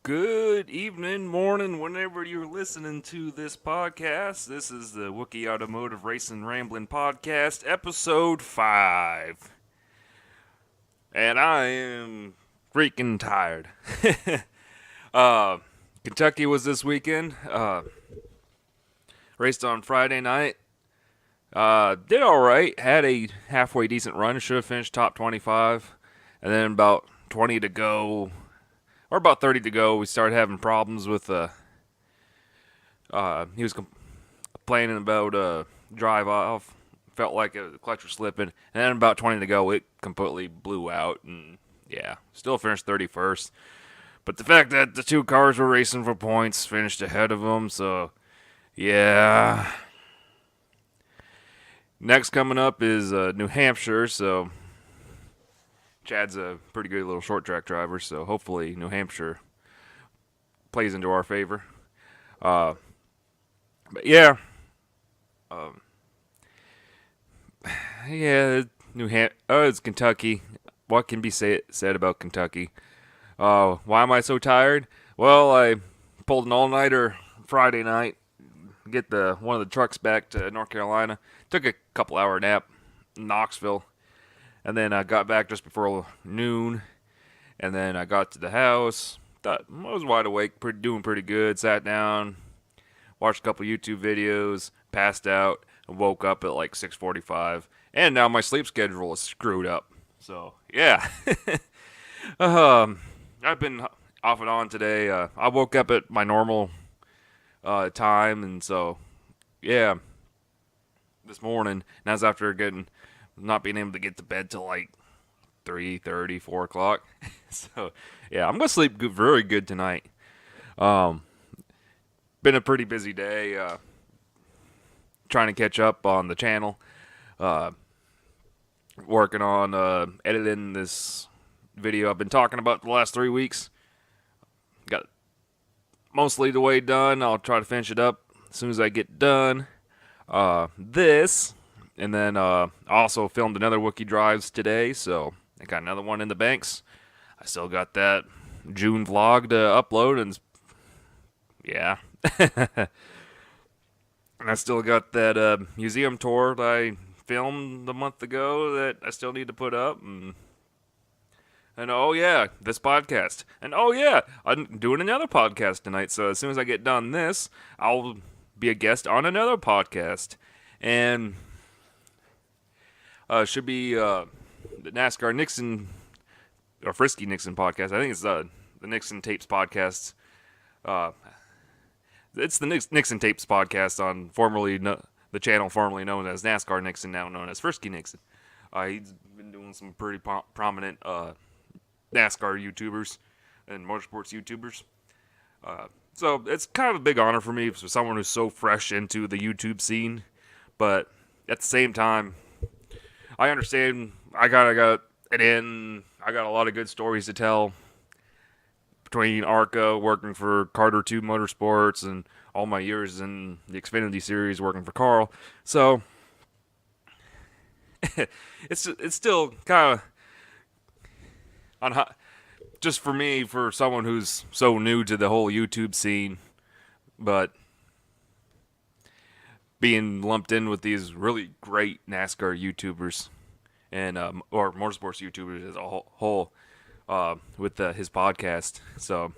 Good evening, morning, whenever you're listening to this podcast. This is the Wookie Automotive Racin Ramblin podcast, episode 5. And I am freaking tired. uh, Kentucky was this weekend. Raced on Friday night. Did alright. Had a halfway decent run. Should have finished top 25. And then about 20 to go. Or about 30 to go, we started having problems with, he was complaining about, drive off, felt like the clutch was slipping, and then about 20 to go, it completely blew out, and yeah, still finished 31st, but the fact that the two cars were racing for points finished ahead of them, so, yeah. Next coming up is, New Hampshire, so Chad's a pretty good little short track driver, so hopefully New Hampshire plays into our favor. But yeah, it's Kentucky. What can be said about Kentucky? Why am I so tired? Well, I pulled an all-nighter Friday night, get one of the trucks back to North Carolina. Took a couple-hour nap in Knoxville. And then I got back just before noon, and then I got to the house. Thought I was wide awake, doing pretty good. Sat down, watched a couple YouTube videos, passed out, and woke up at like 6:45. And now my sleep schedule is screwed up. So yeah, I've been off and on today. I woke up at my normal time, and so yeah, this morning. And that's after not being able to get to bed till like 3:30, 4 o'clock. So, yeah, I'm going to sleep very good tonight. Been a pretty busy day trying to catch up on the channel. Working on editing this video I've been talking about the last 3 weeks. Got mostly the way done. I'll try to finish it up as soon as I get done. And then I also filmed another Wookie Drives today, so I got another one in the banks. I still got that June vlog to upload, and yeah. And I still got that museum tour that I filmed a month ago that I still need to put up. And oh yeah, this podcast. And oh yeah, I'm doing another podcast tonight, so as soon as I get done this, I'll be a guest on another podcast. And should be the NASCAR Nixon or Frisky Nixon podcast. I think it's the Nixon Tapes podcast. It's the Nixon Tapes podcast on the channel formerly known as NASCAR Nixon, now known as Frisky Nixon. He's been doing some pretty prominent NASCAR YouTubers and motorsports YouTubers. So it's kind of a big honor for me for someone who's so fresh into the YouTube scene, but at the same time, I understand I got it in. I got a lot of good stories to tell between ARCA, working for Carter 2 Motorsports, and all my years in the Xfinity Series working for Carl. So it's still kind of just for me, for someone who's so new to the whole YouTube scene, but being lumped in with these really great NASCAR YouTubers and or motorsports YouTubers as a whole with his podcast. So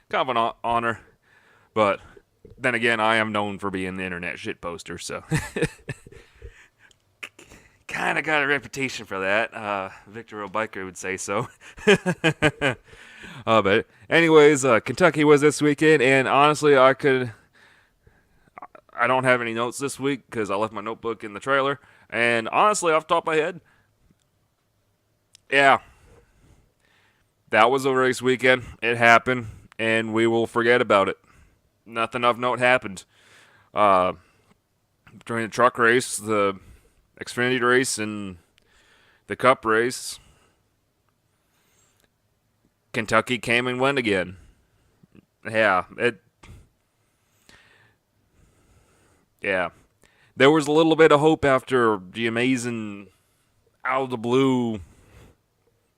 kind of an honor, but then again, I am known for being the internet shit poster, so kind of got a reputation for that. Victor O'Biker would say so. But anyways, Kentucky was this weekend, and honestly, I don't have any notes this week because I left my notebook in the trailer. And honestly, off the top of my head, yeah, that was a race weekend. It happened, and we will forget about it. Nothing of note happened. During the truck race, the Xfinity race, and the Cup race, Kentucky came and went again. Yeah, there was a little bit of hope after the amazing, out of the blue,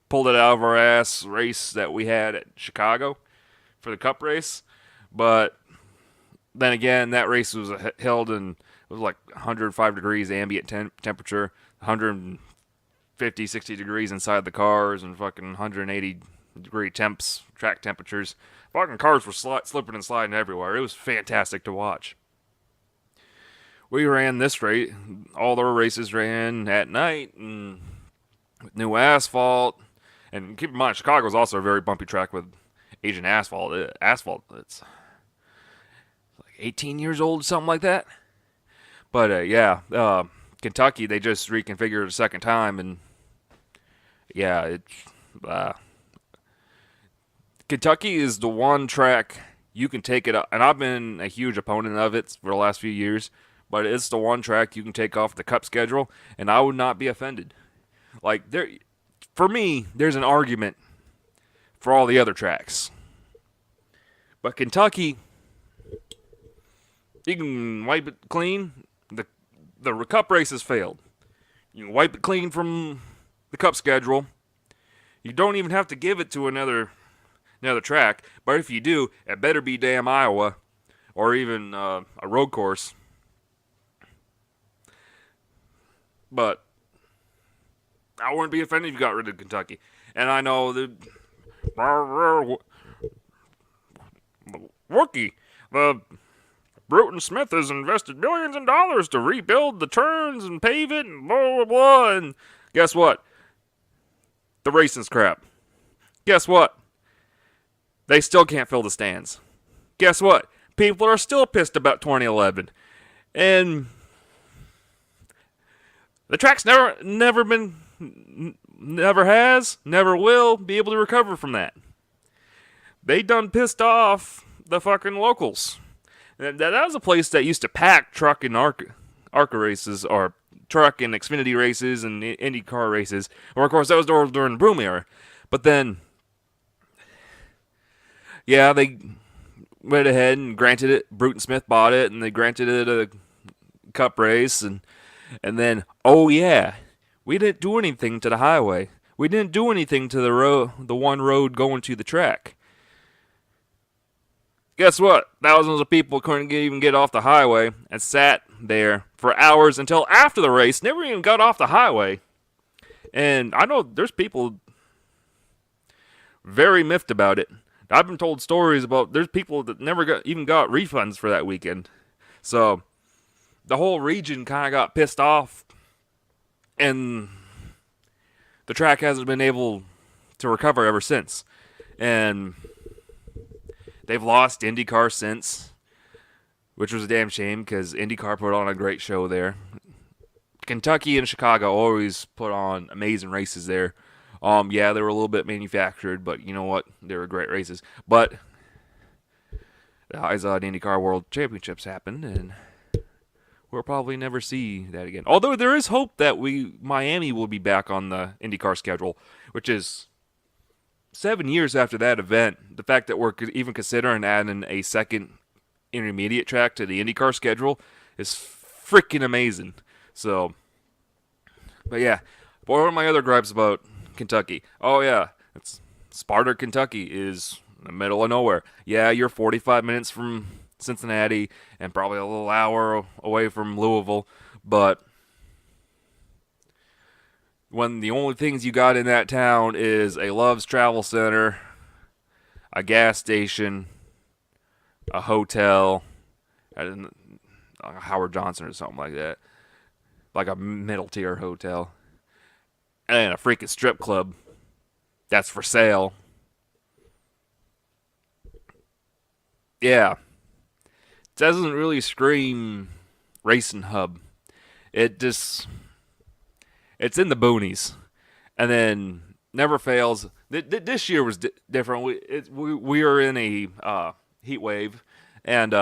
pulled it out of our ass race that we had at Chicago for the Cup race, but then again, that race was held in, it was like 105 degrees ambient temperature, 150, 60 degrees inside the cars, and fucking 180 degree track temperatures. Fucking cars were slipping and sliding everywhere. It was fantastic to watch. We ran this race, all the races ran at night, and with new asphalt. And keep in mind, Chicago is also a very bumpy track with Asian asphalt. It's like 18 years old, something like that. But Kentucky, they just reconfigured it a second time, and yeah, Kentucky is the one track you can take it up, and I've been a huge opponent of it for the last few years, but it's the one track you can take off the Cup schedule, and I would not be offended. Like, for me, there's an argument for all the other tracks. But Kentucky, you can wipe it clean. The Cup race has failed. You can wipe it clean from the Cup schedule. You don't even have to give it to another track. But if you do, it better be damn Iowa or even a road course. But I wouldn't be offended if you got rid of Kentucky. And I know the Wookie, Bruton Smith has invested millions of dollars to rebuild the turns and pave it and blah, blah, blah. And guess what? The racing's crap. Guess what? They still can't fill the stands. Guess what? People are still pissed about 2011. And the track's never has, never will be able to recover from that. They done pissed off the fucking locals. That was a place that used to pack truck and ARCA races, or truck and Xfinity races and IndyCar races. Or, of course, that was during the boom era. But then, yeah, they went ahead and granted it. Bruton Smith bought it, and they granted it a Cup race. And then, oh, yeah, we didn't do anything to the highway. We didn't do anything to the one road going to the track. Guess what? Thousands of people couldn't even get off the highway and sat there for hours until after the race, never even got off the highway. And I know there's people very miffed about it. I've been told stories about there's people that never got refunds for that weekend. So the whole region kind of got pissed off, and the track hasn't been able to recover ever since. And they've lost IndyCar since, which was a damn shame because IndyCar put on a great show there. Kentucky and Chicago always put on amazing races there. Yeah, they were a little bit manufactured, but you know what? They were great races. But the IZOD IndyCar World Championships happened, and we'll probably never see that again. Although there is hope that Miami will be back on the IndyCar schedule, which is 7 years after that event. The fact that we're even considering adding a second intermediate track to the IndyCar schedule is freaking amazing. So, but yeah, what are my other gripes about Kentucky? Oh yeah, Sparta, Kentucky is in the middle of nowhere. Yeah, you're 45 minutes from Cincinnati and probably a little hour away from Louisville, but when the only things you got in that town is a Love's Travel Center, a gas station, a hotel, a Howard Johnson or something like that, like a middle tier hotel, and a freaking strip club that's for sale. Yeah, it doesn't really scream racing hub. It's in the boonies. And then never fails. This year was different. We were in a heat wave, and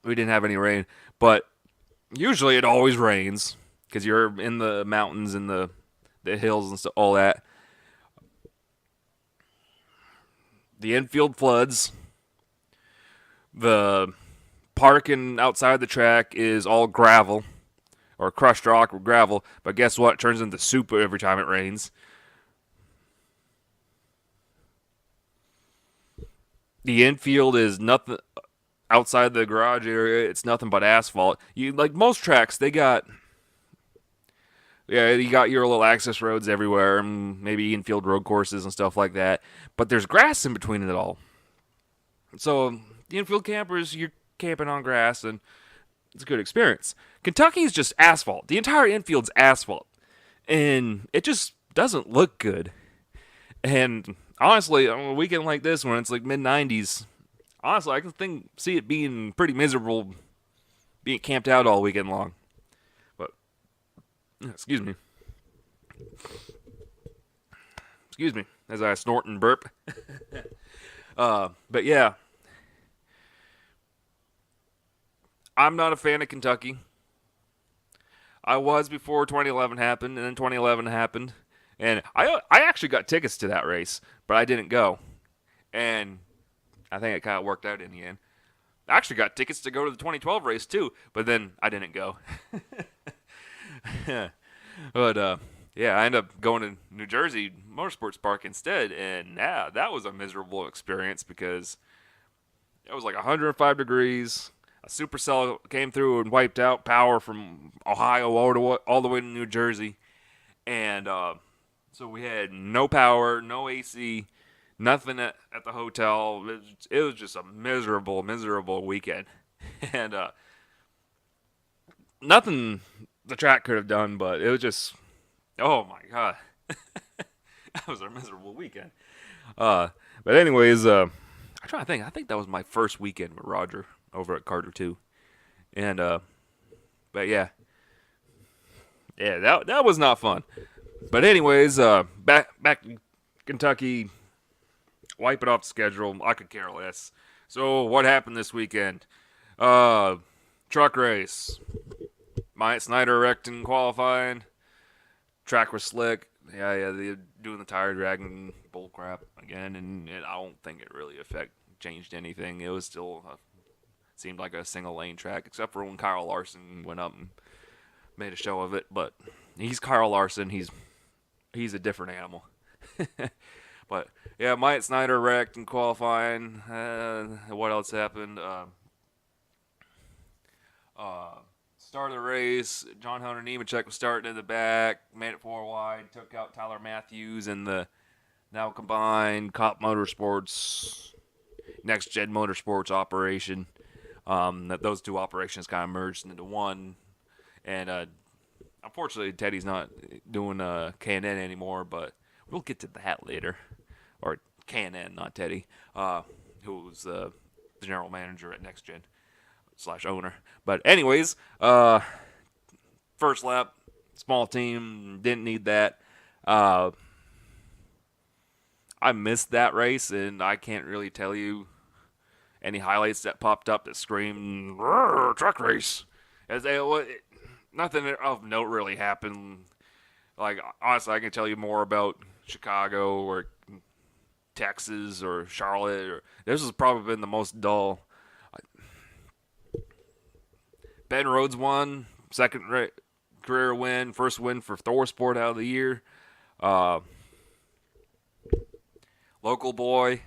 we didn't have any rain. But usually it always rains because you're in the mountains and the hills and stuff, all that. The infield floods. The parking outside the track is all gravel. Or crushed rock or gravel, but guess what? It turns into soup every time it rains. The infield is nothing outside the garage area. It's nothing but asphalt. You like most tracks, they got you got your little access roads everywhere, and maybe infield road courses and stuff like that. But there's grass in between it all. So the infield campers, you're camping on grass, and it's a good experience. Kentucky's just asphalt. The entire infield's asphalt, and it just doesn't look good. And honestly, on a weekend like this, when it's like mid 90s, honestly, I can see it being pretty miserable, being camped out all weekend long. But excuse me, as I snort and burp. But yeah, I'm not a fan of Kentucky. I was before 2011 happened, and then 2011 happened, and I actually got tickets to that race, but I didn't go, and I think it kind of worked out in the end. I actually got tickets to go to the 2012 race too, but then I didn't go. But yeah, I ended up going to New Jersey Motorsports Park instead, and yeah, that was a miserable experience because it was like 105 degrees. A supercell came through and wiped out power from Ohio all the way to New Jersey. And so we had no power, no AC, nothing at the hotel. It was just a miserable, miserable weekend. And nothing the track could have done, but it was just, oh my God. That was a miserable weekend. But anyways, I'm trying to think. I think that was my first weekend with Roger over at Carter 2. And but yeah, that was not fun. But anyways, back to Kentucky, wipe it off the schedule. I could care less. So what happened this weekend? Truck race. Myatt Snyder wrecked in qualifying. Track was slick. Yeah, they're doing the tire dragging bull crap again, and I don't think it really changed anything. It was still seemed like a single lane track, except for when Kyle Larson went up and made a show of it. But he's Kyle Larson. He's a different animal. But yeah, Myatt Snyder wrecked in qualifying. What else happened? Start of the race, John Hunter Nemechek was starting in the back, made it 4 wide, took out Tyler Matthews in the now combined Cop Motorsports, Next Gen Motorsports operation. That those two operations kind of merged into one. And unfortunately, Teddy's not doing K&N anymore, but we'll get to that later. Or K&N, not Teddy, who's the general manager at Next Gen / owner. But anyways, first lap, small team, didn't need that. I missed that race, and I can't really tell you any highlights that popped up that screamed truck race. Nothing of note really happened. Like, honestly, I can tell you more about Chicago or Texas or Charlotte. This has probably been the most dull. Ben Rhodes won, second career win, first win for Thor Sport out of the year. Local boy,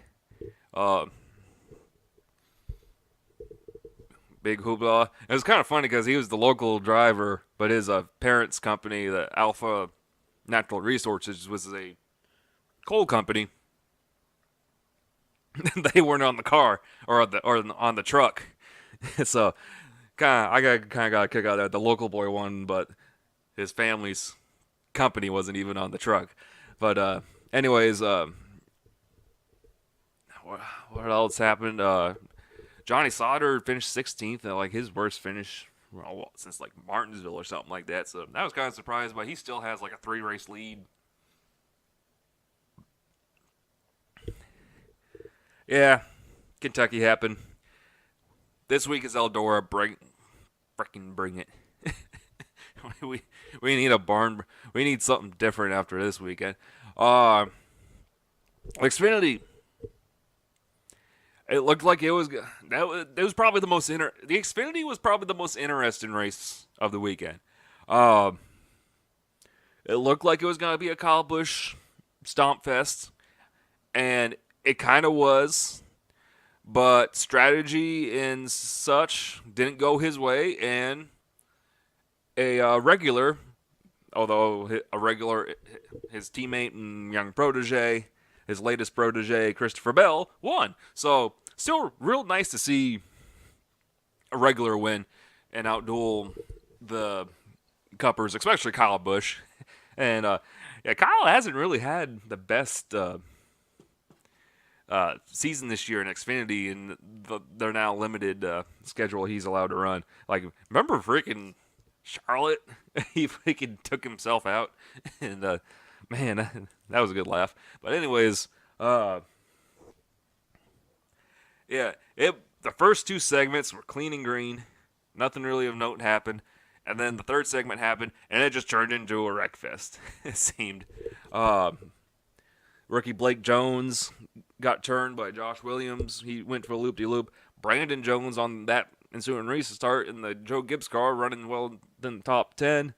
big hoopla. It was kind of funny because he was the local driver, but his parents' company, the Alpha Natural Resources, was a coal company. They weren't on the car or on the truck, so. I got a kick out of that. The local boy won, but his family's company wasn't even on the truck. But anyways, what else happened? Johnny Sauter finished 16th, like his worst finish since like Martinsville or something like that. So that was kind of surprised, but he still has like a 3-race lead. Yeah, Kentucky happened. This week is Eldora. Freaking bring it. we need a barn. We need something different after this weekend. Xfinity. It looked like it was probably the most the Xfinity was probably the most interesting race of the weekend. It looked like it was gonna be a Kyle Busch stomp fest, and it kind of was. but strategy and such didn't go his way, and a regular, although a regular, his teammate and young protege, his latest protege, Christopher Bell, won. So still real nice to see a regular win and outduel the Cuppers, especially Kyle Busch. And yeah, Kyle hasn't really had the best season this year in Xfinity, and their now limited schedule he's allowed to run. Like, remember freaking Charlotte? He freaking took himself out, and man, that was a good laugh. But anyways, yeah, the first two segments were clean and green. Nothing really of note happened. And then the third segment happened, and it just turned into a wreck fest, it seemed. Rookie Blake Jones got turned by Josh Williams. He went for a loop-de-loop. Brandon Jones on that ensuing race to start in the Joe Gibbs car, running well in the top 10.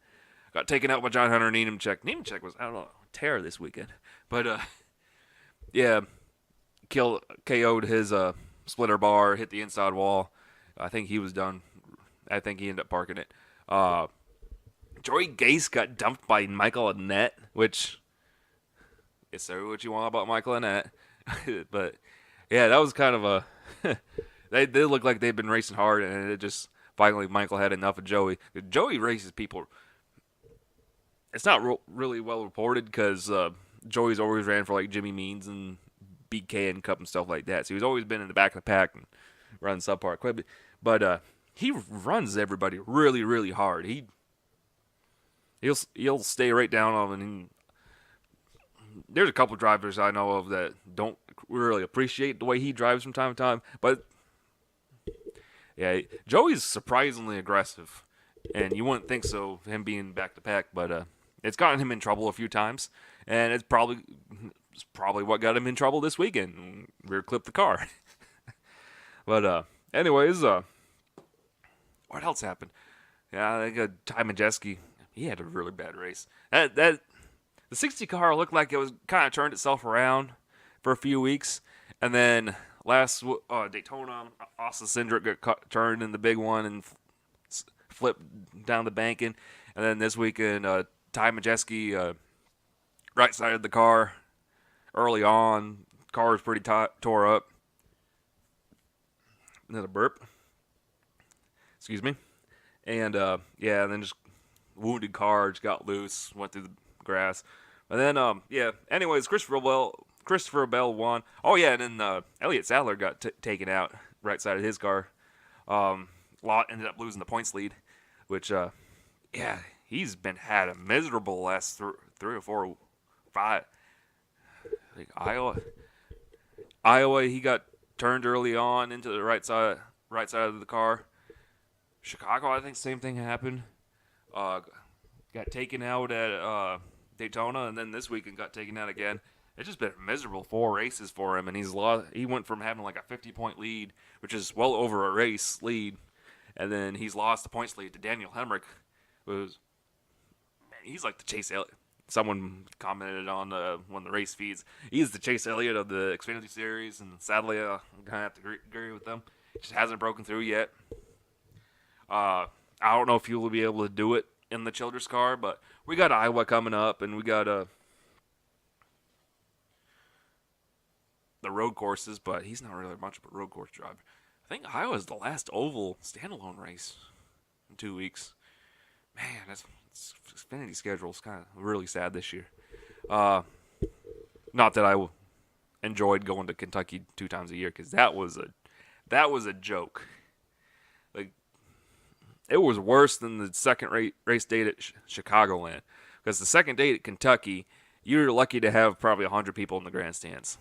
Got taken out by John Hunter Nemechek. Nemechek was, I don't know, terror this weekend. But, yeah, KO'd his splitter bar, hit the inside wall. I think he was done. I think he ended up parking it. Joey Gase got dumped by Michael Annett, which is say what you want about Michael Annett. But, yeah, that was kind of a... they look like they've been racing hard, and it just... Finally, Michael had enough of Joey. Joey races people... It's not really well reported because Joey's always ran for, like, Jimmy Means and BK and Cup and stuff like that. So he's always been in the back of the pack and running subpar equipment. But he runs everybody really, really hard. He'll stay right down on them. And there's a couple drivers I know of that don't really appreciate the way he drives from time to time. But yeah, Joey's surprisingly aggressive, and you wouldn't think so, him being back to pack. But it's gotten him in trouble a few times, and it's probably what got him in trouble this weekend. Rear clipped the car. But anyways, what else happened? Yeah, I think Ty Majeski, he had a really bad race. The 60 car looked like it was kind of turned itself around for a few weeks, and then last Daytona, Austin Cindric got turned in the big one and flipped down the banking, and then this weekend Ty Majeski right side of the car early on. Car was pretty tore up. Another burp. Excuse me. And, yeah, and then just wounded car, just got loose, went through the grass. And then, yeah, anyways, Christopher Bell won. Oh, yeah, and then Elliott Sadler got taken out right side of his car. Lott ended up losing the points lead, which, yeah, he's had a miserable last 3 or 4, 5. Like Iowa, he got turned early on into the right side of the car. Chicago, I think same thing happened. Got taken out at Daytona, and then this weekend got taken out again. It's just been miserable 4 races for him, and he's lost. He went from having like a 50-point lead, which is well over a race lead, and then he's lost the points lead to Daniel Hemrick, he's like the Chase Elliott. Someone commented on one of the race feeds. He's the Chase Elliott of the Xfinity Series, and sadly, I'm gonna have to agree with them. He just hasn't broken through yet. I don't know if he will be able to do it in the Childress car, but we got Iowa coming up, and we got the road courses, but he's not really much of a road course driver. I think Iowa's the last oval standalone race in 2 weeks. Man, that's Xfinity schedule is kind of really sad this year. Not that I enjoyed going to Kentucky 2 times a year, because that was a joke. Like, it was worse than the second race date at Chicagoland, because the second date at Kentucky, you're lucky to have probably 100 people in the grandstands.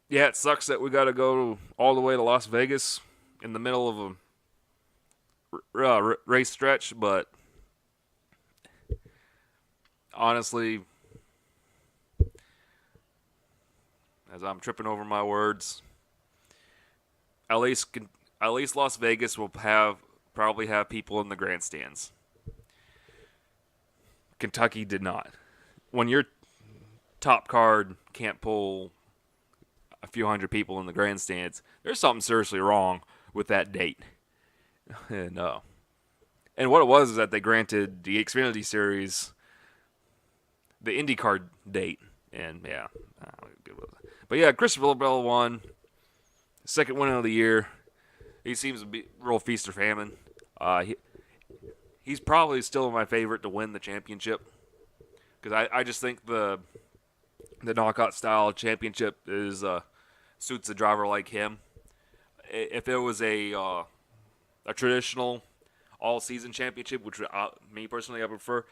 Yeah, it sucks that we got to go all the way to Las Vegas in the middle of a race stretch, but honestly, as I'm tripping over my words, at least Las Vegas will probably have people in the grandstands. Kentucky did not. When your top card can't pull few hundred people in the grandstands. There's something seriously wrong with that date. And what it was is that they granted the Xfinity Series the IndyCar date. And yeah, but yeah, Christopher Bell won. Second win of the year. He seems to be real feast or famine. He's probably still my favorite to win the championship. Because I just think the knockout style championship suits a driver like him. If it was a traditional all-season championship, which me personally I prefer,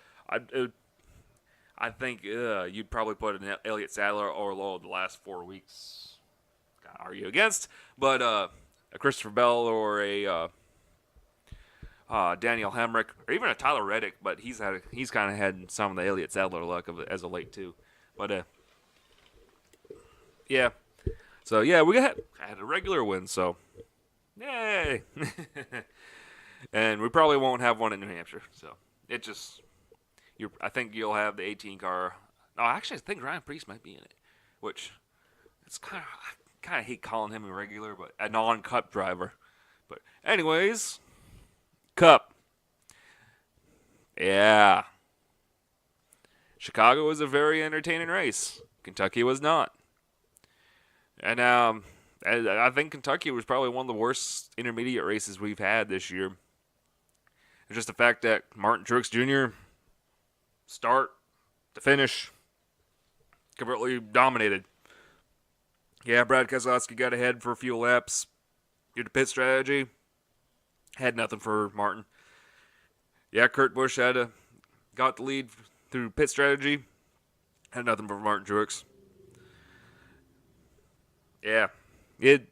I think you'd probably put an Elliott Sadler or Lowe the last 4 weeks. Gotta argue against, but a Christopher Bell or a Daniel Hemrick or even a Tyler Reddick, but he's kind of had some of the Elliott Sadler luck as of late too. But yeah, so yeah, we had a regular win, so yay! And we probably won't have one in New Hampshire, so it just. I think you'll have the 18 car. No, actually, I think Ryan Preece might be in it, which it's I kind of hate calling him a regular, but a non-Cup driver. But anyways, Cup. Yeah. Chicago was a very entertaining race. Kentucky was not. And I think Kentucky was probably one of the worst intermediate races we've had this year. It's just the fact that Martin Truex Jr. start to finish, completely dominated. Yeah, Brad Keselowski got ahead for a few laps due to pit strategy. Had nothing for Martin. Yeah, Kurt Busch got the lead through pit strategy. Had nothing for Martin Truex. Yeah, it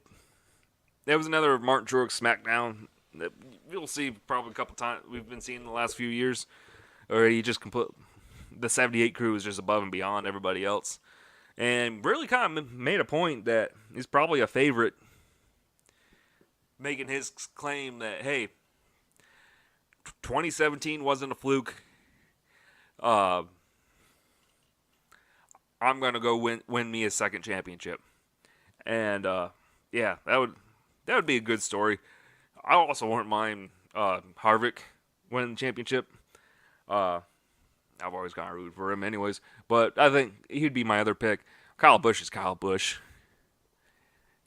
was another Martin Truex smackdown that you'll see probably a couple times. We've been seeing the last few years. Or he just the 78 crew is just above and beyond everybody else. And really kind of made a point that he's probably a favorite, making his claim that, hey, 2017 wasn't a fluke. I'm going to go win me a second championship. And, yeah, that would be a good story. I also wouldn't mind Harvick winning the championship. I've always kind of rooted for him anyways, but I think he'd be my other pick. Kyle Busch is Kyle Busch.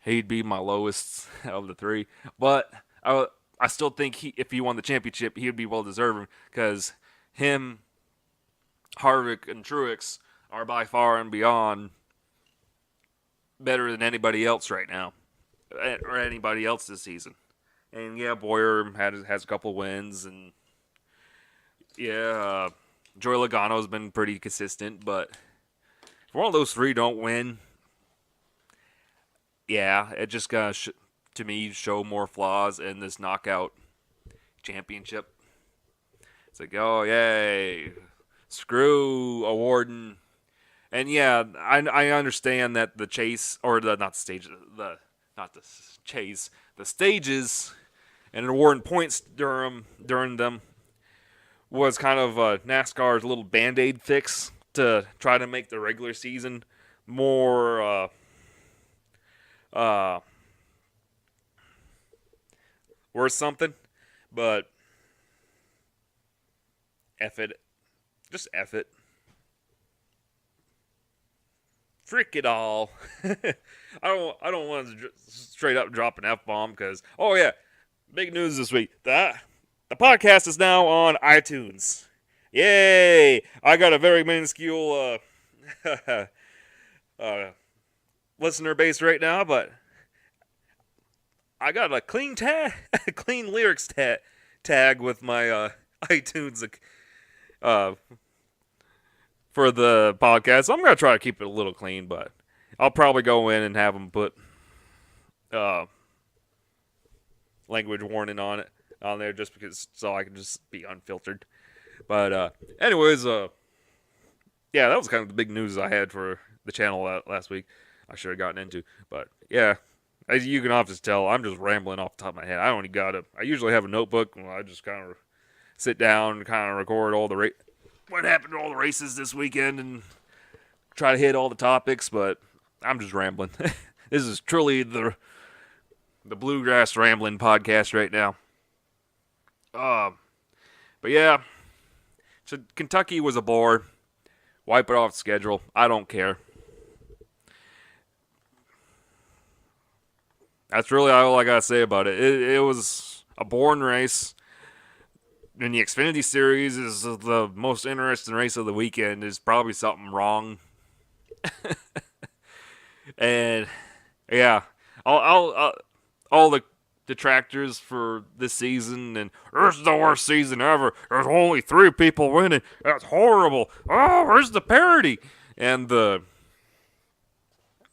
He'd be my lowest of the three, but I still think if he won the championship, he would be well-deserved because him, Harvick, and Truex are by far and beyond better than anybody else right now, or anybody else this season. And yeah, Boyer has a couple wins, and yeah, Joey Logano's been pretty consistent, but if one of those three don't win, yeah, it just gonna to me show more flaws in this knockout championship. It's like, oh yay, screw awarding, and yeah, I understand that the chase or the stages and awarding points during them was kind of NASCAR's little Band-Aid fix to try to make the regular season more worth something. But F it. Just F it. Frick it all. I don't want to straight up drop an F-bomb because, oh yeah, big news this week. The podcast is now on iTunes. Yay! I got a very minuscule listener base right now, but I got a clean clean lyrics tag with my iTunes for the podcast. So I'm gonna try to keep it a little clean, but I'll probably go in and have them put language warning on there just because so I can just be unfiltered. But anyways, yeah, that was kind of the big news I had for the channel last week. I should have gotten into, but yeah, as you can often tell, I'm just rambling off the top of my head. I usually have a notebook and I just kind of sit down and kind of record all what happened to all the races this weekend and try to hit all the topics, but I'm just rambling. This is truly the Bluegrass Ramblin podcast right now. But yeah, so Kentucky was a bore. Wipe it off the schedule. I don't care. That's really all I gotta say about it. It was a boring race. And the Xfinity Series is the most interesting race of the weekend. There's probably something wrong. And yeah, all the detractors for this season, and this is the worst season ever. There's only 3 people winning. That's horrible. Oh, where's the parity? And the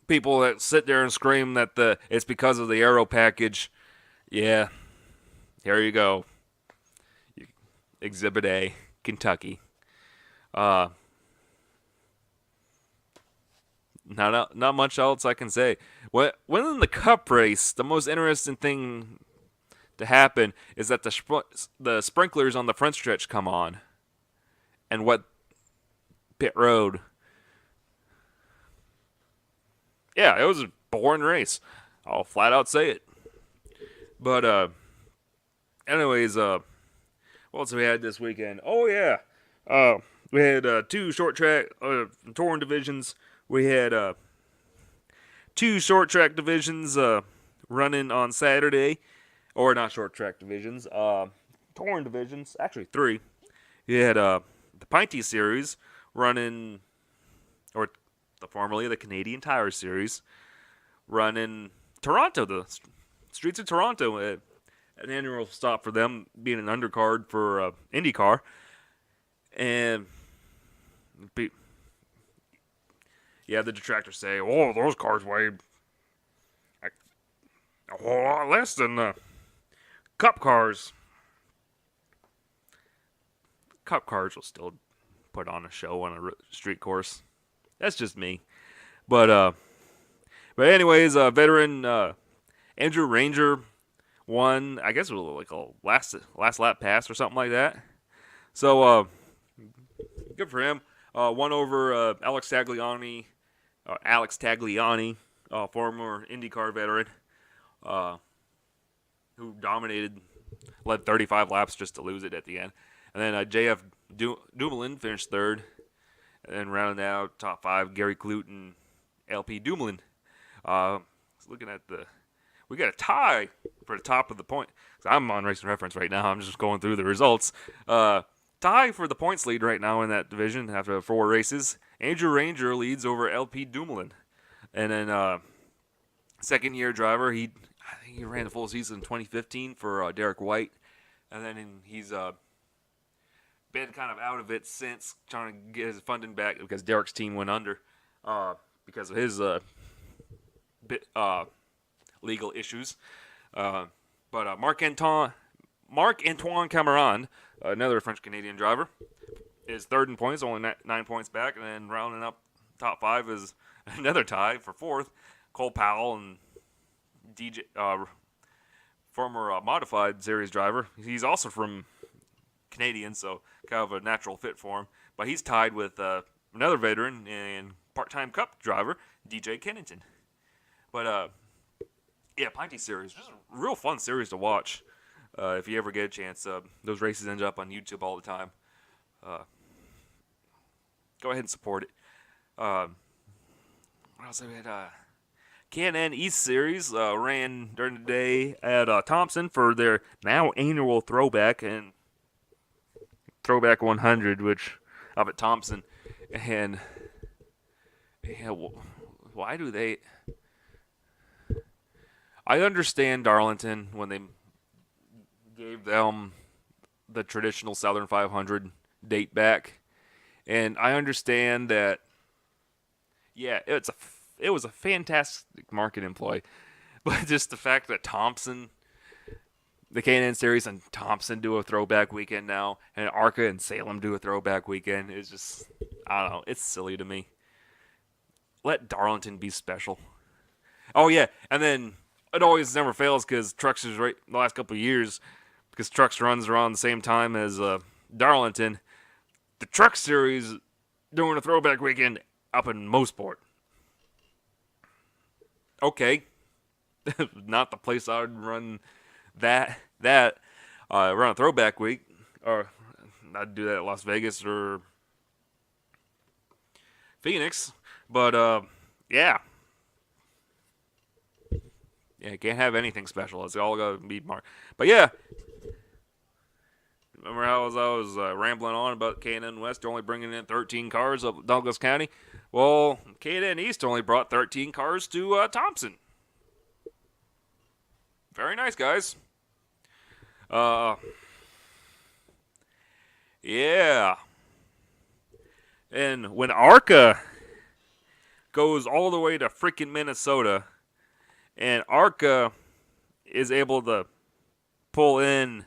people that sit there and scream that it's because of the aero package. Yeah, here you go. Exhibit A, Kentucky. Not much else I can say. When in the Cup race, the most interesting thing to happen is that the sprinklers on the front stretch come on, and what pit road. Yeah, it was a boring race. I'll flat out say it. But anyways, what else we had this weekend? Oh yeah, we had 2 short track touring divisions. We had 2 short track divisions running on Saturday, or not short track divisions, touring divisions. Actually, 3. You had the Pinty Series running, or formerly the Canadian Tire Series, running Toronto, the streets of Toronto. An annual stop for them, being an undercard for IndyCar, and yeah, the detractors say, "Oh, those cars weigh a whole lot less than the Cup cars." Cup cars will still put on a show on a street course. That's just me. But anyways, veteran Andrew Ranger won. I guess it was like a last lap pass or something like that. So good for him. Won over Alex Tagliani, former IndyCar veteran, who dominated, led 35 laps just to lose it at the end. And then J.F. Dumoulin finished 3rd. And then rounding out top 5, Gary Clute and LP Dumoulin. Looking at we got a tie for the top of the point. I'm on Racing Reference right now. I'm just going through the results. Tie for the points lead right now in that division after 4 races. Andrew Ranger leads over LP Dumoulin. And then second-year driver, I think he ran the full season in 2015 for Derek White. And then he's been kind of out of it since, trying to get his funding back because Derek's team went under because of his legal issues. But Marc-Antoine Cameron, another French-Canadian driver, is 3rd in points, only 9 points back. And then rounding up top 5 is another tie for 4th, Cole Powell and DJ, former modified series driver. He's also from Canadian, so kind of a natural fit for him. But he's tied with another veteran and part-time Cup driver, DJ Kennington. But yeah, Pinty Series, just a real fun series to watch. If you ever get a chance, those races end up on YouTube all the time. Go ahead and support it. What else have we had? K&N East Series ran during the day at Thompson for their now annual Throwback 100, which up at Thompson. And yeah, why do they? I understand Darlington when they gave them the traditional Southern 500 date back, and I understand that. Yeah, it was a fantastic marketing ploy, but just the fact that Thompson, the K&N Series and Thompson do a throwback weekend now, and ARCA and Salem do a throwback weekend is just, I don't know, it's silly to me. Let Darlington be special. Oh yeah, and then it always never fails because Trucks is right the last couple of years, because Trucks runs around the same time as Darlington. The Truck Series doing a throwback weekend up in Mosport. Okay, not the place I would run that run a throwback week, or I'd do that at Las Vegas or Phoenix. But yeah, you can't have anything special. It's all gonna be marked. But yeah, remember how I was rambling on about K&N West only bringing in 13 cars up Douglas County? Well, K&N East only brought 13 cars to Thompson. Very nice, guys. Yeah. And when ARCA goes all the way to freaking Minnesota, and ARCA is able to pull in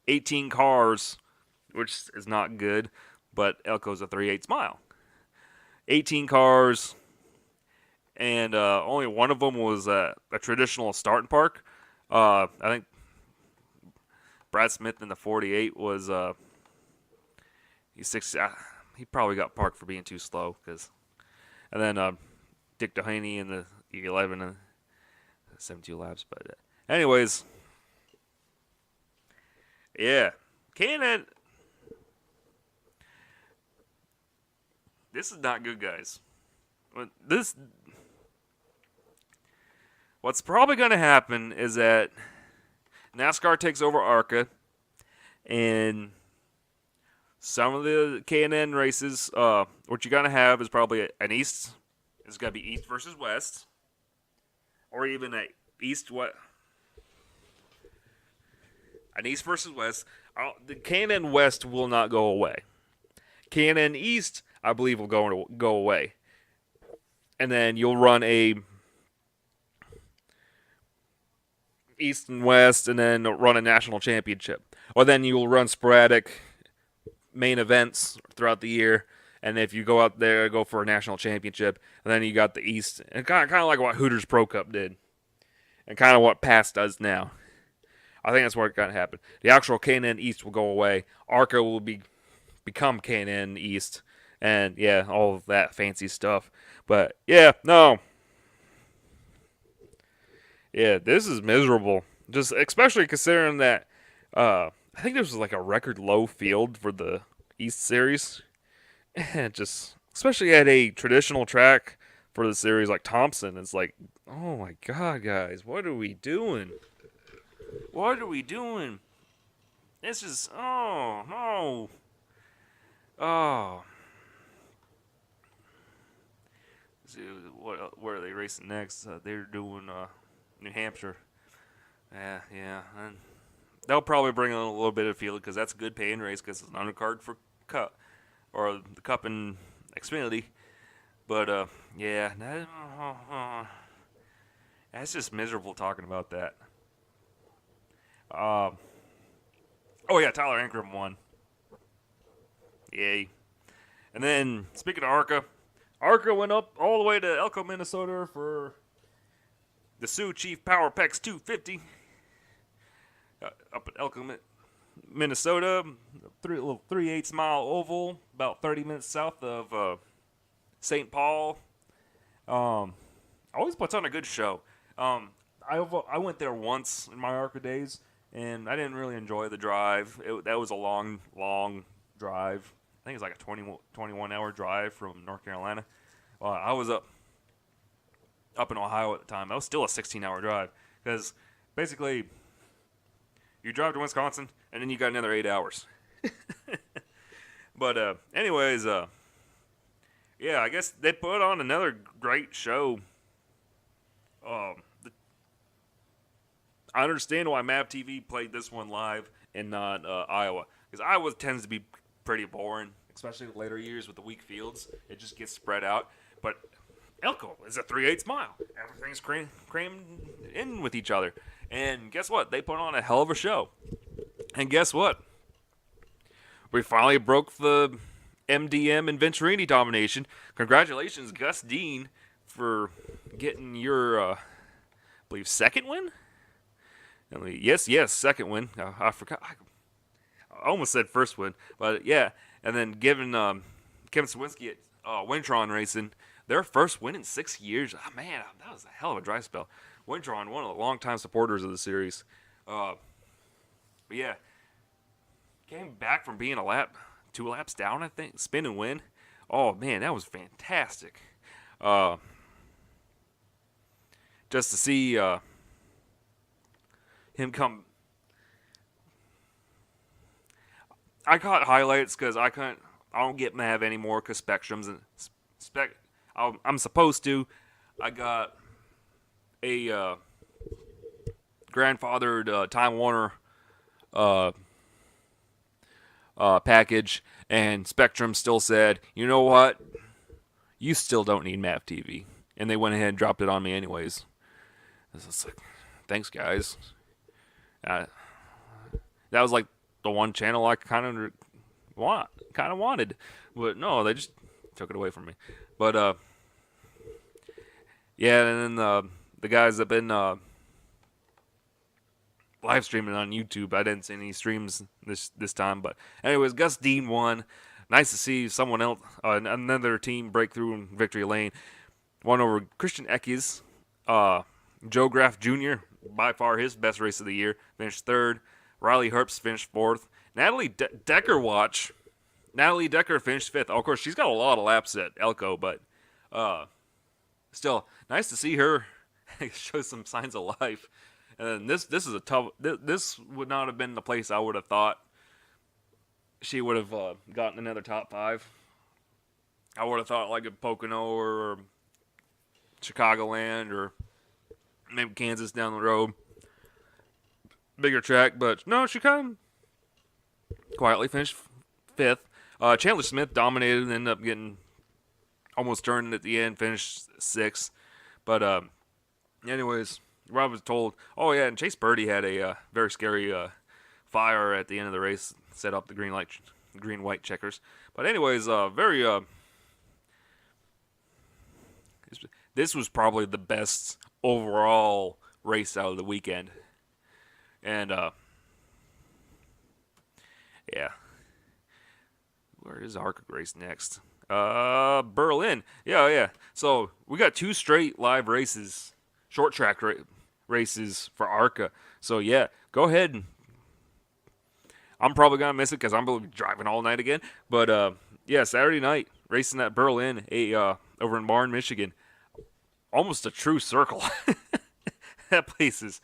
18 cars, which is not good, but Elko's a 3/8 mile. 18 cars, and only one of them was a traditional start and park. I think Brad Smith in the 48 was he's 6. He probably got parked for being too slow, and then Dick Dehaney in the 11 and 72 laps. But anyways, yeah, K&N. This is not good, guys. What's probably going to happen is that NASCAR takes over ARCA, and some of the K&N races, what you're going to have is probably an East. It's going to be East versus West, or even an East versus West. The K&N West will not go away. K&N East, I believe, will go away, and then you'll run a East and West, and then run a national championship. Or then you'll run sporadic main events throughout the year, and if you go out there, go for a national championship, and then you got the East, and kind of like what Hooters Pro Cup did, and kind of what PASS does now. I think that's what's going to happen. The actual K&N East will go away. ARCA will become K&N East, and yeah, all of that fancy stuff. But yeah, no. Yeah, this is miserable. Just especially considering that I think this was like a record low field for the East Series. And just especially at a traditional track for the series like Thompson, it's like, oh my god, guys, what are we doing? What are we doing? This is no. Oh. Let's see, where are they racing next? They're doing New Hampshire. Yeah. And they'll probably bring in a little bit of field because that's a good paying race because it's an undercard for Cup or the Cup in Xfinity. But yeah, that's just miserable talking about that. Oh yeah, Tyler Ankrum won. Yay! And then speaking of ARCA went up all the way to Elko, Minnesota for the Sioux Chief Power Pex 250 up at Elko, Minnesota. Little 3/8 mile oval, about 30 minutes south of St. Paul. Always puts on a good show. I went there once in my ARCA days, and I didn't really enjoy the drive. That was a long drive. I think it's like a 21-hour drive from North Carolina. Well, I was up in Ohio at the time. That was still a 16-hour drive because basically you drive to Wisconsin and then you got another 8 hours. But anyways, yeah, I guess they put on another great show. I understand why MAV played this one live and not Iowa, because Iowa tends to be pretty boring, especially in later years with the weak fields. It just gets spread out. But Elko is a 3/8 mile. Everything's crammed in with each other. And guess what? They put on a hell of a show. And guess what? We finally broke the MDM and Venturini domination. Congratulations, Gus Dean, for getting your, I believe, second win? Yes, second win. I forgot. I almost said first win. But yeah, and then giving Kevin Sawinski at Wintron Racing their first win in 6 years. Oh, man, that was a hell of a dry spell. Wintron, one of the longtime supporters of the series. But yeah, came back from being 2 laps down, I think, spin and win. Oh man, that was fantastic. Just to see him come. I caught highlights because I don't get Mav anymore because Spectrum's and I'm supposed to. I got a grandfathered Time Warner package, and Spectrum still said, you know what? You still don't need Mav TV. And they went ahead and dropped it on me anyways. It's like, thanks, guys. That was like the one channel I kind of wanted. But no, they just took it away from me. But, yeah, and then the guys that have been live streaming on YouTube. I didn't see any streams this time, but anyways, Gus Dean won. Nice to see someone else, another team break through in victory lane. Won over Christian Eckes. Joe Graff Jr., by far his best race of the year, finished third. Riley Herbst finished fourth. Natalie Decker finished fifth. Oh, of course, she's got a lot of laps at Elko, but still, nice to see her show some signs of life. And this is a tough. This would not have been the place I would have thought she would have gotten another top 5. I would have thought like a Pocono or Chicagoland or maybe Kansas down the road. Bigger track, but no, she kind of quietly finished 5th. Chandler Smith dominated and ended up getting almost turned at the end, finished 6th. But anyways, Rob was told, oh yeah, and Chase Birdie had a very scary fire at the end of the race, set up the green-white checkers. But anyways, this was probably the best overall race out of the weekend. And, yeah. Where is ARCA race next? Berlin. Yeah. So, we got 2 straight live races, short track races for ARCA. So, yeah, go ahead and I'm probably going to miss it because I'm going to be driving all night again. But, yeah, Saturday night, racing at Berlin, over in Barn, Michigan. Almost a true circle. That place it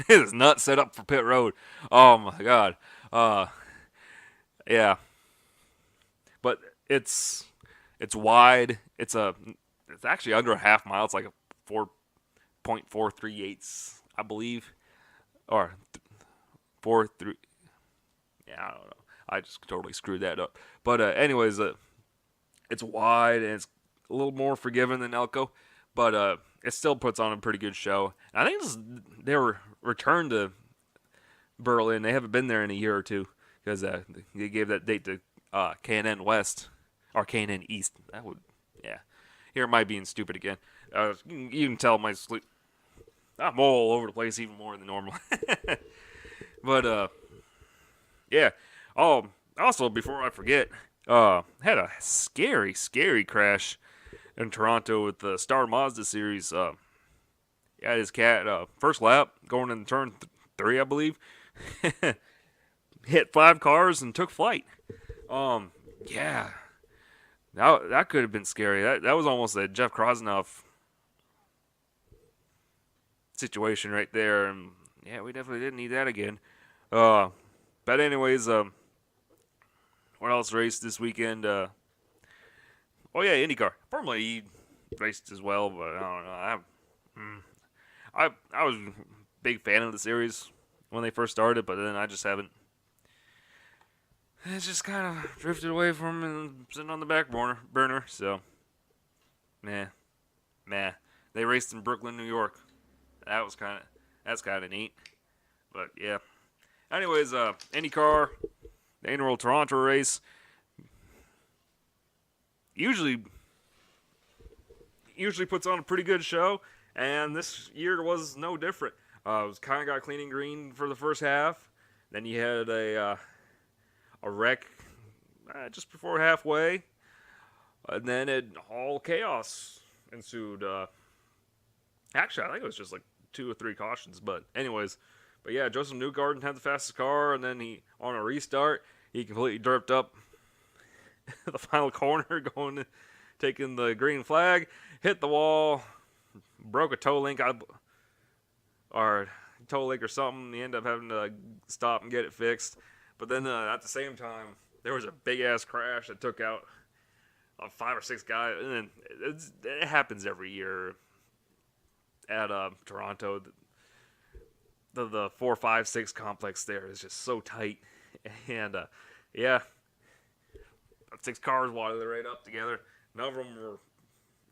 is not set up for pit road. Oh, my God. Yeah. But it's wide. It's actually under a half mile. It's like a 4.438, I believe. Or 4.3. Yeah, I don't know. I just totally screwed that up. But anyways, it's wide and it's a little more forgiving than Elko, but it still puts on a pretty good show. And I think they were returned to Berlin. They haven't been there in a year or two because they gave that date to K&N West or K&N East. That would, yeah. Here am I being stupid again. You can tell my sleep. I'm all over the place even more than normal. But yeah. Oh, also, before I forget, had a scary, scary crash in Toronto with the Star Mazda series. Yeah, his cat, first lap, going in turn 3, I believe, hit 5 cars and took flight. Yeah. That could have been scary. That was almost a Jeff Krosnoff situation right there. And yeah, we definitely didn't need that again. But anyways, what else raced this weekend? Oh yeah, IndyCar. Formerly he raced as well, but I don't know. I was a big fan of the series when they first started, but then I just haven't. It's just kind of drifted away from and sitting on the back burner. So, meh. They raced in Brooklyn, New York. That's kind of neat. But yeah. Anyways, IndyCar, the annual Toronto race. Usually puts on a pretty good show, and this year was no different. It was kind of got clean and green for the first half. Then you had a wreck just before halfway, and then it all chaos ensued. Actually, I think it was just like 2 or 3 cautions. But anyways, yeah, Joseph Newgarden had the fastest car, and then he on a restart he completely derped up the final corner, taking the green flag, hit the wall, broke a toe link, or something. He ended up having to stop and get it fixed. But then at the same time, there was a big ass crash that took out 5 or 6 guys, and it happens every year at Toronto. The 4, 5, 6 complex there is just so tight, and yeah, 6 cars wadded right up together. None of them were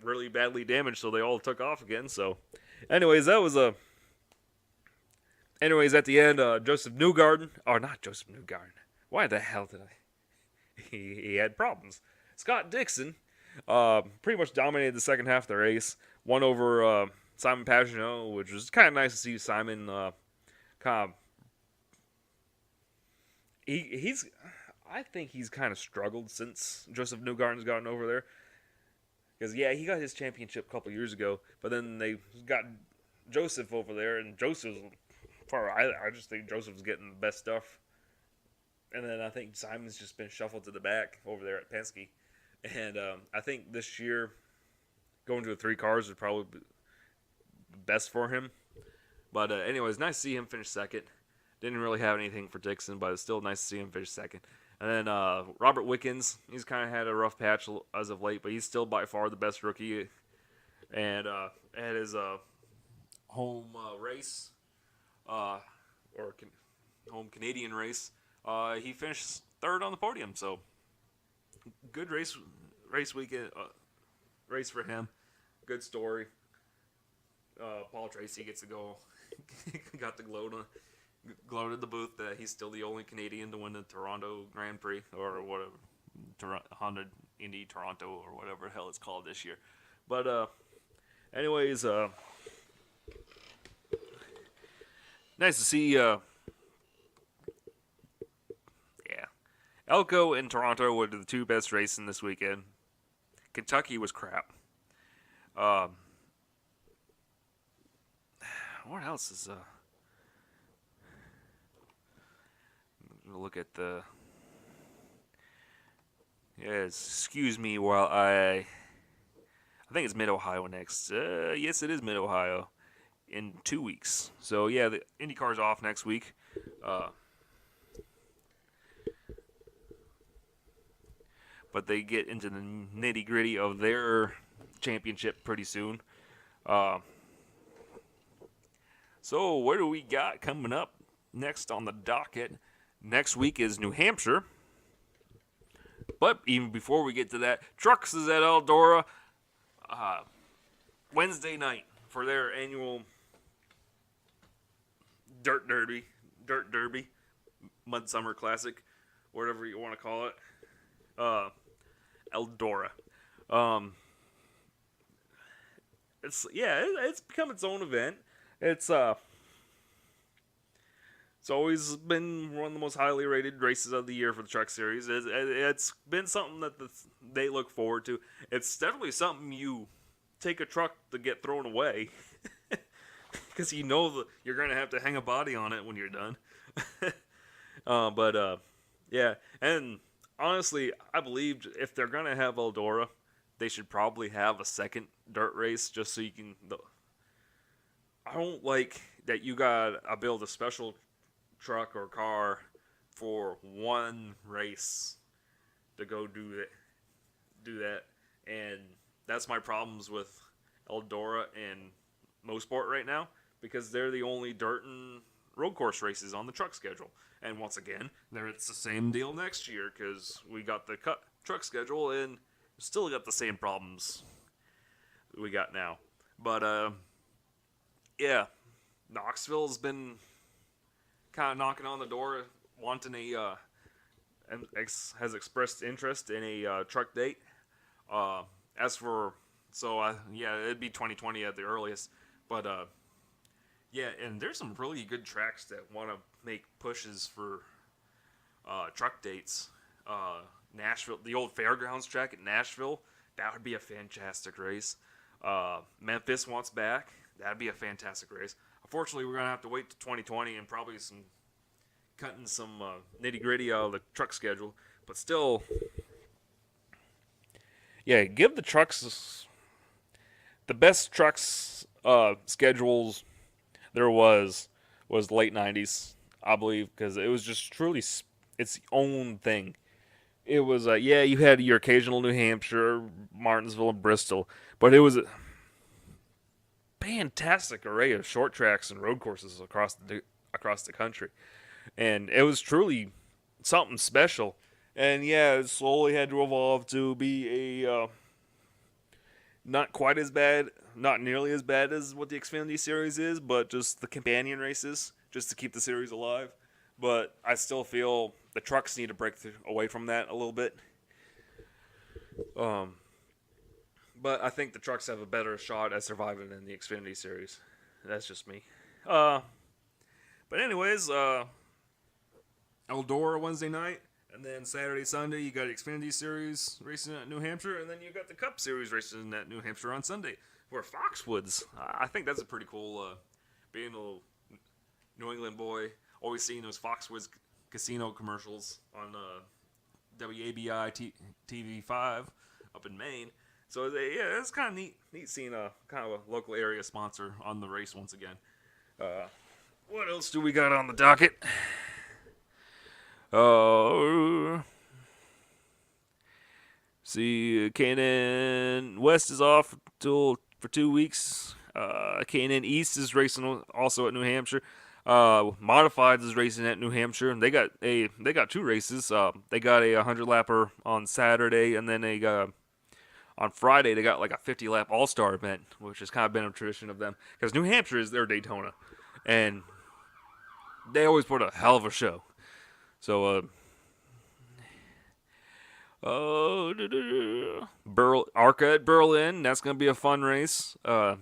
really badly damaged, so they all took off again. So, anyways, that was a. Anyways, at the end, Joseph Newgarden, or not Joseph Newgarden. Why the hell did I? He had problems. Scott Dixon, pretty much dominated the second half of the race. Won over Simon Pagenaud, which was kind of nice to see Simon kind of. He's. I think he's kind of struggled since Joseph Newgarden's gotten over there. Because, yeah, he got his championship a couple years ago, but then they got Joseph over there, and Joseph's, I just think Joseph's getting the best stuff. And then I think Simon's just been shuffled to the back over there at Penske. And I think this year, going to the 3 cars would probably be best for him. But anyways, nice to see him finish second. Didn't really have anything for Dixon, but it's still nice to see him finish second. And then Robert Wickens, he's kind of had a rough patch as of late, but he's still by far the best rookie. And at his home race, home Canadian race, he finished 3rd on the podium. So good race weekend, race for him. Good story. Paul Tracy gets to go, got to gloat in the booth that he's still the only Canadian to win the Toronto Grand Prix, or whatever, Honda Indy Toronto, or whatever the hell it's called this year. But anyways, nice to see. Yeah, Elko and Toronto were the 2 best racing this weekend. Kentucky was crap. What else is look at the. Yes, excuse me while I think it's Mid-Ohio next. Yes, it is Mid-Ohio in 2 weeks. So yeah, the IndyCar's off next week. But they get into the nitty-gritty of their championship pretty soon. So what do we got coming up next on the docket? Next week is New Hampshire. But even before we get to that, Trucks is at Eldora Wednesday night for their annual Dirt Derby, Mud Summer Classic, whatever you want to call it. Eldora. It's become its own event. It's always been one of the most highly rated races of the year for the Truck Series. It's been something that they look forward to. It's definitely something you take a truck to get thrown away. Because you know that you're going to have to hang a body on it when you're done. Yeah. And honestly, I believe if they're going to have Eldora, they should probably have a second dirt race just so you can... I don't like that you got to build a special truck or car for one race to go do that, and that's my problems with Eldora and Mosport right now, because they're the only dirt and road course races on the truck schedule. And once again, it's the same deal next year, because we got the truck schedule and still got the same problems we got now. But yeah, Knoxville's been kind of knocking on the door, wanting has expressed interest in a truck date. It'd be 2020 at the earliest. But and there's some really good tracks that want to make pushes for truck dates. Nashville, the old Fairgrounds track at Nashville, that would be a fantastic race. Memphis wants back. That'd be a fantastic race. Unfortunately, we're going to have to wait to 2020 and probably cutting some nitty gritty out of the truck schedule. But still, yeah, give the trucks the best trucks schedules there was late 90s, I believe, because it was just truly its own thing. It was, yeah, you had your occasional New Hampshire, Martinsville, and Bristol, but it was a fantastic array of short tracks and road courses across the country, and it was truly something special. And yeah, it slowly had to evolve to be a not quite as bad, not nearly as bad as what the Xfinity Series is, but just the companion races, just to keep the series alive. But I still feel the trucks need to break away from that a little bit. But I think the trucks have a better shot at surviving than the Xfinity Series. That's just me. But anyways, Eldora Wednesday night, and then Saturday, Sunday, you got Xfinity Series racing at New Hampshire, and then you got the Cup Series racing at New Hampshire on Sunday. Where Foxwoods, I think that's a pretty cool, being a little New England boy, always seeing those Foxwoods casino commercials on WABI TV5 up in Maine. So yeah, it's kind of neat seeing a kind of a local area sponsor on the race once again. What else do we got on the docket? See, K&N West is off for 2 weeks. K&N East is racing also at New Hampshire. Modifieds is racing at New Hampshire, and they got 2 races. They got a 100-lapper on Saturday, and then on Friday they got like a 50-lap All-Star event, which has kind of been a tradition of them because New Hampshire is their Daytona, and they always put a hell of a show. So, ARCA at Berlin, that's going to be a fun race. Where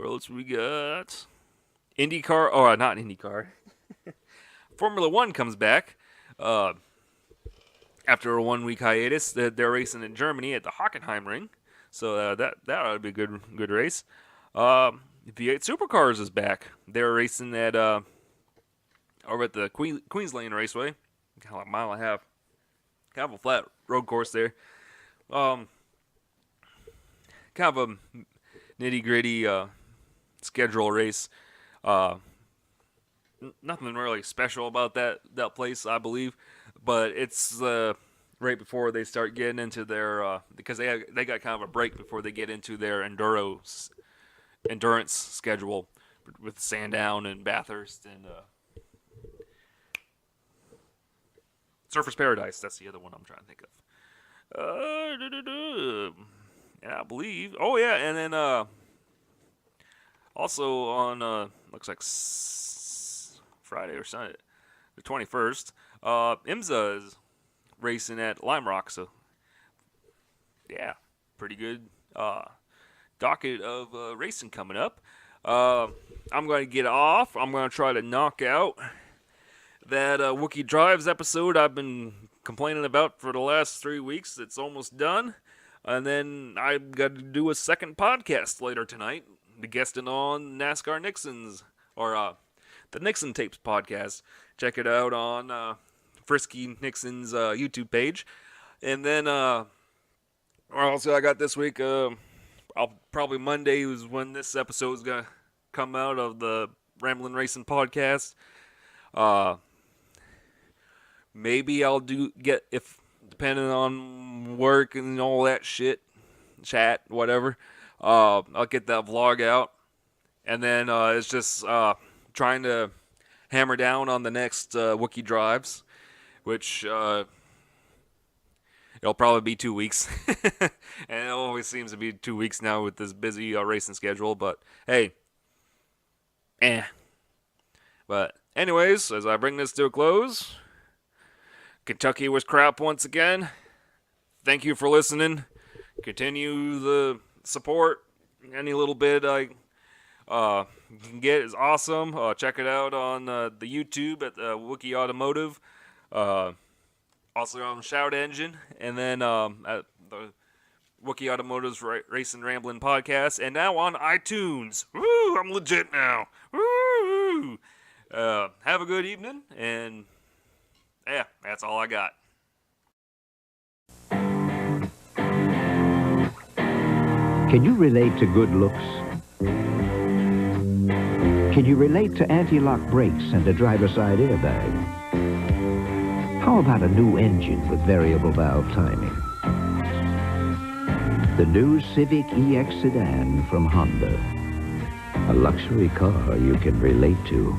else we got? IndyCar, not IndyCar. Formula One comes back after a 1-week hiatus. They're racing in Germany at the Hockenheim Ring, so that ought to be a good race. V8 Supercars is back. They're racing at over at the Queens Lane Raceway, kind of like a mile and a half. Kind of a flat road course there. Kind of a nitty-gritty schedule race. Nothing really special about that place, I believe. But it's right before they start getting into their because they got kind of a break before they get into their endurance schedule with Sandown and Bathurst and Surfers Paradise. That's the other one I'm trying to think of. And I believe. Oh yeah, and then also on looks like Friday or Sunday, the 21st. IMSA is racing at Lime Rock, so yeah, pretty good docket of racing coming up. I'm going to get off. I'm going to try to knock out that Wookie Drives episode I've been complaining about for the last 3 weeks. It's almost done. And then I've got to do a second podcast later tonight, guesting on NASCAR Nixon's, or the Nixon Tapes podcast. Check it out on Frisky Nixon's YouTube page. And then, what else I got this week? Probably Monday is when this episode is going to come out of the Ramblin' Racing podcast. Maybe I'll if depending on work and all that shit, chat, whatever, I'll get that vlog out. And then it's just trying to hammer down on the next Wookie Drives, which it'll probably be 2 weeks. And it always seems to be 2 weeks now with this busy racing schedule, but hey, But anyways, as I bring this to a close, Kentucky was crap once again. Thank you for listening. Continue the support. Any little bit I can get is awesome. Check it out on the YouTube at Wookie AutomoTV. Also on ShoutEngine. And then at the Wookie AutomoTV's Racin Ramblin podcast, and now on iTunes. Woo! I'm legit now. Woo! Have a good evening, and yeah, that's all I got. Can you relate to good looks? Can you relate to anti-lock brakes and a driver's side airbag? How about a new engine with variable valve timing? The new Civic EX sedan from Honda. A luxury car you can relate to.